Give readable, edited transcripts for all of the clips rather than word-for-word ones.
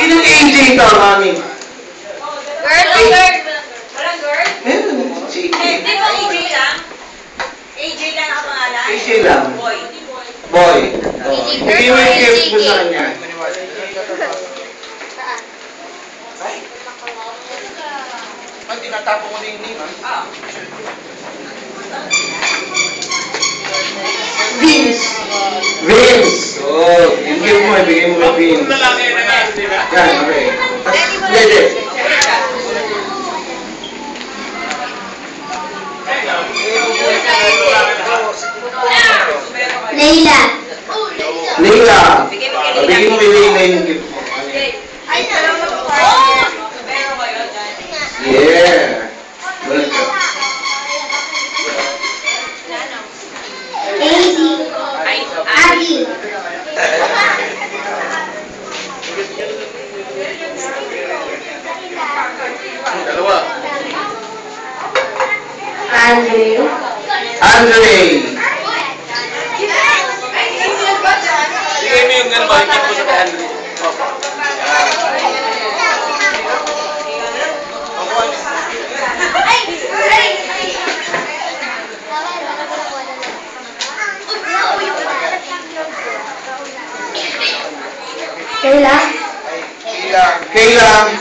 Sinong AJ ito, mami? Girl o girl? Walang girl? Si AJ. Di ba AJ lang? AJ lang ang pangalan? AJ lang. Boy. Boy. Bigay mo yung gift mo sa kanya. Ba't tinatapon mo na yung name, ha? Vince! Vince! Oh, yung gift mo, ibigay mo kay Vince. Lalaki na nga, di ba? Yan, okay. Hindi. Leila. Leila! Ibigay mo kay Leila yung gift mo. Ay, alam mo po. Meron kayo dyan. Yeah! Good job. Abby. Dalawa. Andre. Andre! Bigay mo yung ano ba, yung gift mo sa kay Henry. Leila. Kayla!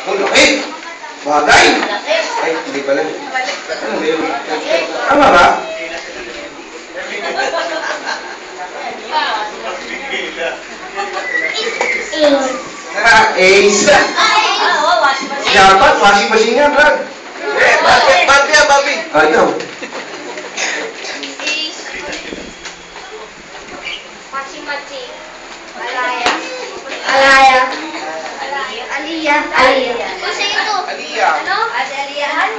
Oh, laki! Bagay! Ay, hindi pala. Ano ba yun? Tama ba? Ace! Dapat, washing machine nga, Brad. Eh, Barbie yan, Barbie. Ah, ito. Alaya. Aliyah. Kasi ito. Aliyah. Ano? Aliyah.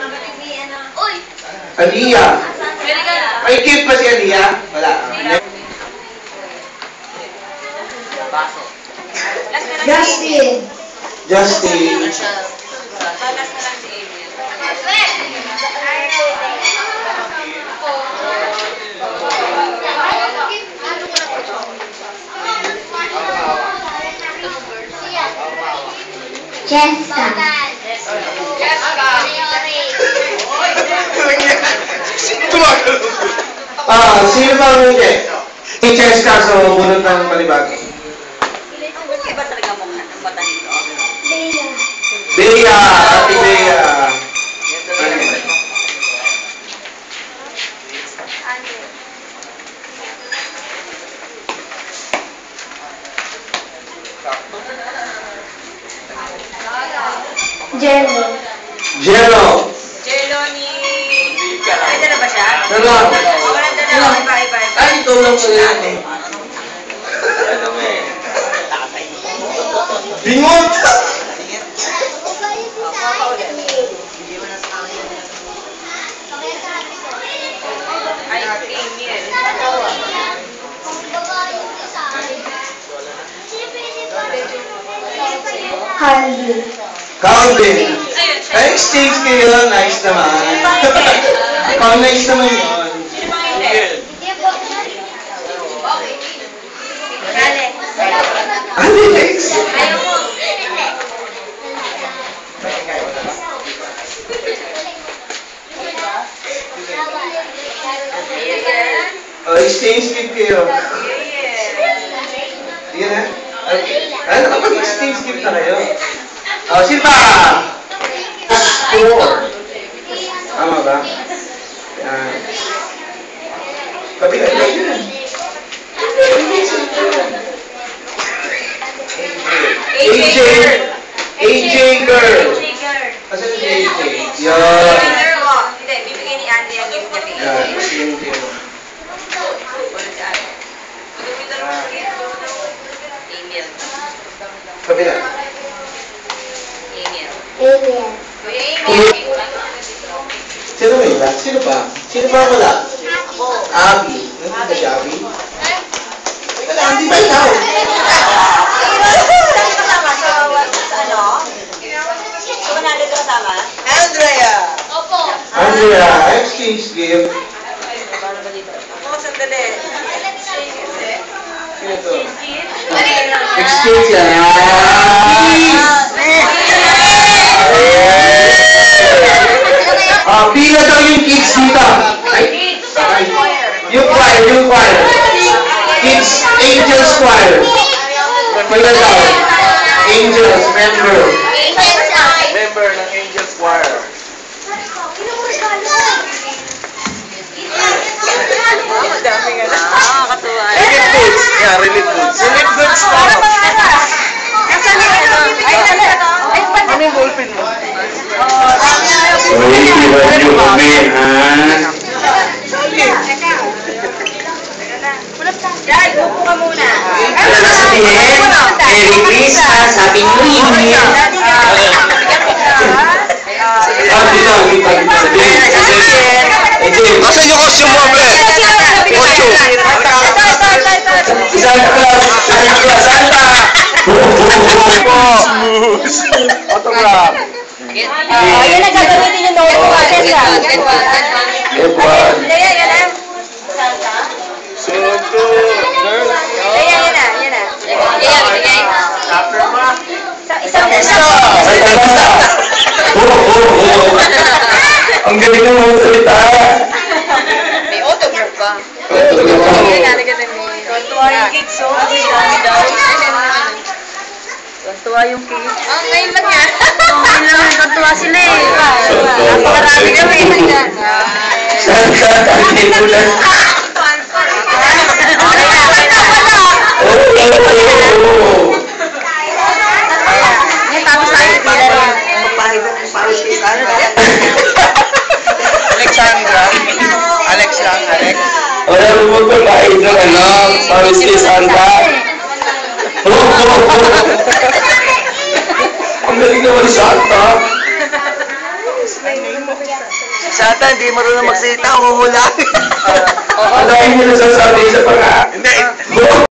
Uy. Aliyah. May gift pa si Aliyah? Wala. Justin. Justin. Balas na lang si Emil. Jessica. Sino ba ang hindi? Si Cheska, so bunot ng palibag. Ano iba talaga mo ang mata nito? Leila. Bea! Ate Bea! Jello. Jello! Jello ni... Ay, dala ba siya? Dala. Walang dala. Iba. Ay, ito lang pala yan eh. Bingot! Ay, Emil. Calvin. Calvin! Ayun, siya. Ay, exchange kayo. Nice naman. Oh, nice naman yun. Sino bang hindi? Alex! Ayaw mo. Oh, exchange gift kayo. Yan na. Ay, nakapag-exchange gift na kayo. Oh, sino ba? Score. Tama ba? Yan. Kabila na yun. AJ! AJ girl! Asan si AJ? Yan. Hindi, bibigay ni Andy ang gift niya. Yan, exchange gift. Emil. Kabila. Emil. Alien. Sino ba yun? Sino pa? Sino pa wala? Abby. Nandito ba si Abby? Wala, hindi ba ikaw? Kasama sa ano? Sa Manalo ka kasama? Andrea! Andrea, exchange gift. Oo, sandali. Sino to? Exchange Kids yan. Pila daw yung kids dito. Yung choir. Kids, Angels Choir. Pila daw. Angels, member. Member ng Angels Choir. Relief goods. Yeah, relief goods. Relief goods to. Ano yung ballpen mo? So, hindi ba nyo kami, ha? Dad, upo ka muna. Ano na sabihin? Merry Christmas, Happy New Year! Dito. Sabihin. Asan yung costume mo, Ble? Costume. Santa Claus! Santa! Autograph. Ayun na gagamitin yung note ko. Ewan. Sunto. Girl. After ma. Isang Santa Claus! Ang galing ng mga salita! May autograph ka. Tuwa yung kids, so. Ang dami daw. Tuwa yung kids. Ang ngayon lang yan. Ngayon lang, tuwa sila eh. Napakarami kami. Santa, hindi mo lang. Tapos tayo pila rin. Alex lang. Wala mo magpapahid ng ano, pawis kay Santa. Ang galing naman Santa. Santa, hindi marunong magsalita, huhula. Ano yung nasasabi sa panga? Hindi.